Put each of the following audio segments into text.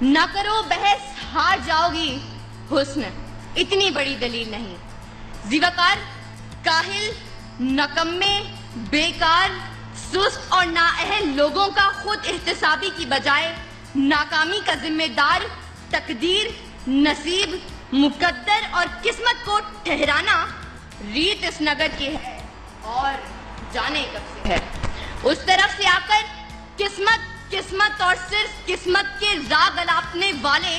ना करो बहस, हार जाओगी। हुस्न इतनी बड़ी दलील नहीं। ज़िवाकार, काहिल, नकम्मे, बेकार, सुस्त और नाअहल लोगों का खुद एहतसाबी की बजाय नाकामी का जिम्मेदार तकदीर, नसीब, मुकद्दर और किस्मत को ठहराना रीत इस नगर की है और जाने कब से है। उस तरफ से आकर किस्मत और सिर्फ किस्मत के राग अलापने वाले,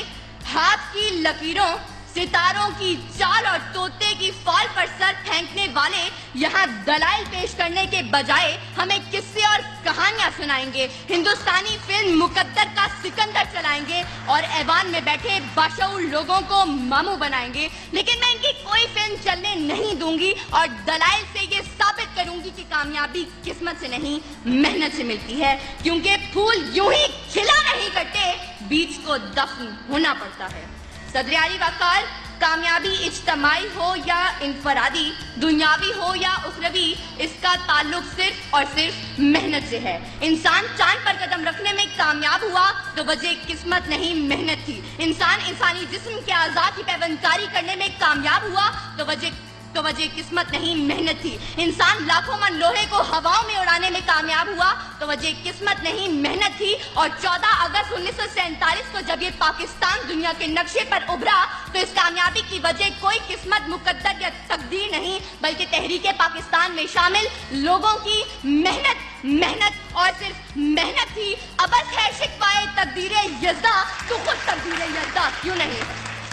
हाथ की लकीरों, सितारों की चाल और तोते की फाल पर सर फेंकने वाले यहाँ दलाइल पेश करने के बजाय हमें किस्से और कहानियां सुनाएंगे, हिंदुस्तानी फिल्म मुकद्दर का सिकंदर चलाएंगे और ऐवान में बैठे बाशऊर लोगों को मामू बनाएंगे। लेकिन मैं इनकी कोई फिल्म चलने नहीं दूंगी और दलाइल से ये साबित करूंगी कि कामयाबी किस्मत से नहीं, मेहनत से मिलती है, क्योंकि फूल यूं ही खिला नहीं करते, बीज को दफन होना पड़ता है। सदर आली वक़ार, कामयाबी इज्तमाई हो या इनफरादी, दुनियावी हो या उखरवी, इसका ताल्लुक सिर्फ और सिर्फ मेहनत से है। इंसान चांद पर कदम रखने में कामयाब हुआ तो वजह किस्मत नहीं, मेहनत थी। इंसान इंसानी जिस्म के आज़ाद की पैबंदकारी करने में कामयाब हुआ तो वजह किस्मत नहीं, मेहनत थी। इंसान लाखों मन लोहे को हवाओं में उड़ाने में कामयाब हुआ तो वजह किस्मत नहीं, मेहनत थी। और 14 अगस्त 1947 को जब ये पाकिस्तान दुनिया के नक्शे पर उभरा तो इस कामयाबी की वजह कोई किस्मत, मुकद्दर या तकदीर नहीं, बल्कि तहरीके पाकिस्तान में शामिल लोगों की मेहनत और सिर्फ मेहनत थी। अबस है शिकवाए तकदीरे यज़्दा, तो खुद तकदीरे यज़्दा क्यों नहीं।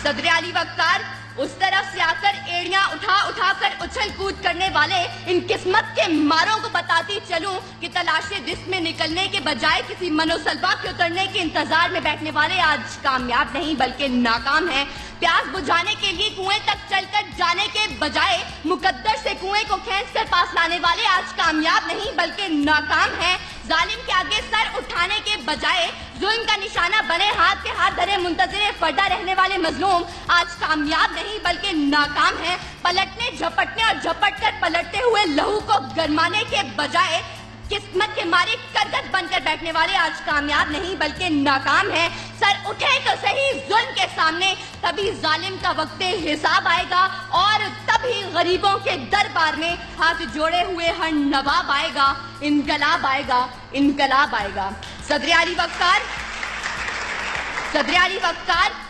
सदर आली वक़ार, उस तरफ से आकर एड़ियां उठा कर उछल कूद करने वाले इन किस्मत के मारों को बताती चलूं कि तलाशे रिस्क में निकलने के बजाय किसी मनोसलबा के उतरने के इंतजार में बैठने वाले आज कामयाब नहीं बल्कि नाकाम हैं। प्यास बुझाने के लिए कुएं तक चलकर जाने के बजाय मुकद्दर से कुएं को खींचकर पास लाने वाले आज कामयाब नहीं बल्कि नाकाम हैं। जालिम के आगे सर उठाने के बजाय जुल्म का निशाना बने हाथ के हाथ धरे मुंतज़िर पर्दा रहने वाले मजलूम आज कामयाब नहीं बल्कि नाकाम हैं। पलटने, झपटने और झपट कर पलटते हुए लहू को गरमाने के बजाय किस्मत के मारे करगत बनकर बैठने वाले आज कामयाब नहीं बल्कि नाकाम हैं। सर उठे तो सही जुल्म के सामने, तभी जालिम का वक्त हिसाब आएगा और तभी गरीबों के दरबार में हाथ जोड़े हुए हर नवाब आएगा, इनकलाब आएगा, इनकलाब आएगा। सदर आली वक़ार,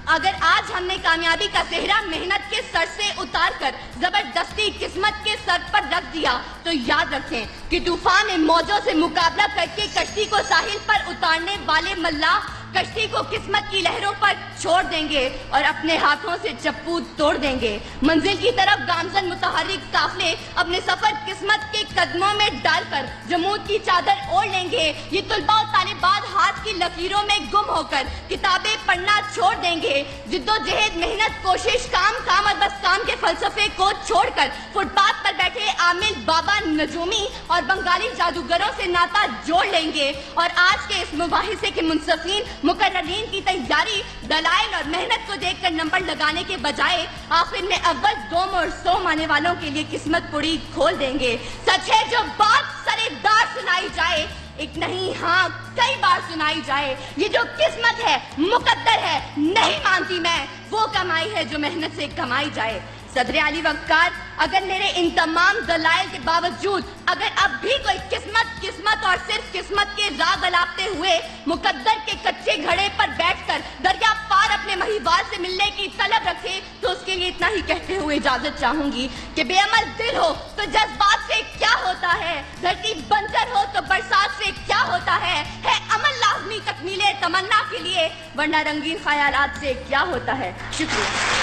अगर आज हमने कामयाबी का सेहरा मेहनत के सर से उतार कर जबरदस्ती किस्मत के सर पर रख दिया तो याद रखें कि तूफान में मौजों से मुकाबला करके कश्ती को साहिल पर उतारने वाले मल्लाह कश्ती को किस्मत की लहरों पर छोड़ देंगे और अपने हाथों से चप्पू तोड़ देंगे। मंजिल की तरफ गामजन मुतहर्रिक काफले अपने सफर किस्मत के कदमों में डालकर जमूद की चादर ओढ़ लेंगे। ये तुलबा और तालिबात हाथ की लकीरों में गुम होकर किताबें पढ़ना छोड़ देंगे। जिद्दोजहद, मेहनत, कोशिश, काम और बस काम के फलसफे को छोड़कर फुटपाथ पर बैठे आमिल, बाबा, नजूमी और बंगाली जादूगरों से नाता जोड़ लेंगे और आज के इस मुबाहिसे के मुंसफीन मुकर्ररीन की तैयारी दलाइल और मेहनत को देखकर नंबर लगाने के बजाय आखिर में अव्वल, दोम और सोम आने वालों के लिए किस्मत पुड़ी खोल देंगे। सच है जो बात सरेदार सुनाई जाए, एक नहीं हाँ कई बार सुनाई जाए, ये जो किस्मत है, मुकद्दर है, नहीं मानती मैं वो कमाई है जो मेहनत से कमाई जाए। सदर आली वक़ार, अगर मेरे इन तमाम दलाइल के बावजूद अगर अब भी कोई किस्मत और सिर्फ किस्मत के राग अलापते हुए मुकद्दर के कच्चे घड़े पर बैठकर दरिया पार अपने महिवार से मिलने की तलब रखे तो उसके लिए इतना ही कहते हुए इजाजत चाहूंगी कि बेअमल दिल हो तो जज्बात से क्या होता है, धरती बंजर हो तो बरसात से क्या होता है अमल लाजमी तकमीले तमन्ना के लिए, वरना रंगीन ख्यालात से क्या होता है। शुक्रिया।